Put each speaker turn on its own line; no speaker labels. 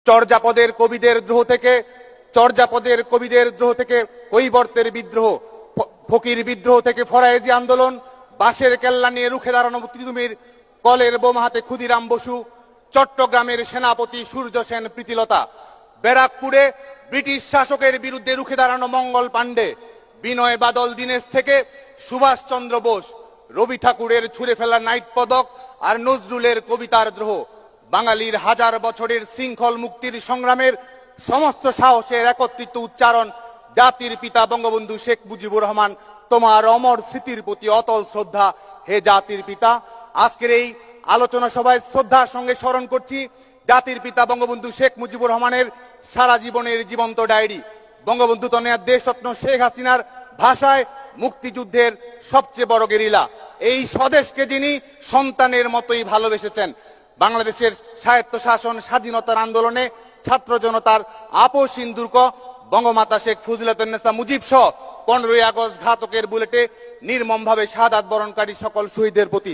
চর্যাপদের কবিদের দ্রোহ থেকে কৈবর্তের বিদ্রোহ, ফকির বিদ্রোহ থেকে ফরায়েজি আন্দোলন, বাঁশের কেল্লা নিয়ে রুখে দাঁড়ানো মুক্তিযুদ্ধের কলের বোমা হাতে ক্ষুদিরাম বসু, চট্টগ্রামের সেনাপতি সূর্য সেন প্রীতিলতা, ব্যারাকপুরে ব্রিটিশ শাসকের বিরুদ্ধে রুখে দাঁড়ানো মঙ্গল পাণ্ডে, বিনয় বাদল দীনেশ থেকে সুভাষচন্দ্র বোস, রবি ঠাকুরের ছুঁড়ে ফেলা নাইট পদক আর নজরুলের কবিতার দ্রোহ, বাঙালির হাজার বছরের শৃঙ্খল মুক্তির সংগ্রামের সমস্ত সাহসের একত্রিত উচ্চারণ, জাতির পিতা বঙ্গবন্ধু শেখ মুজিবুর রহমান, তোমার অমর স্মৃতির প্রতি অতল শ্রদ্ধা হে জাতির পিতা। আজকের এই আলোচনা সভায় শ্রদ্ধার সঙ্গে স্মরণ করছি জাতির পিতা বঙ্গবন্ধু শেখ মুজিবুর রহমানের সারা জীবনের জীবন্ত ডায়েরি। বঙ্গবন্ধু তনয়া দেশরত্ন শেখ হাসিনার ভাষায় মুক্তিযুদ্ধের সবচেয়ে বড় গেরিলা। এই স্বদেশকে যিনি সন্তানের মতোই ভালোবেসেছেন। বাংলাদেশের স্বায়ত্তশাসন স্বাধীনতার আন্দোলনে ছাত্র জনতার আপোষহীন বঙ্গমাতা শেখ ফজিলাতুন্নেসা মুজিব সহ 15ই আগস্ট ঘাতকের বুলেটে নির্মমভাবে শাহাদাত বরণকারী সকল শহীদের প্রতি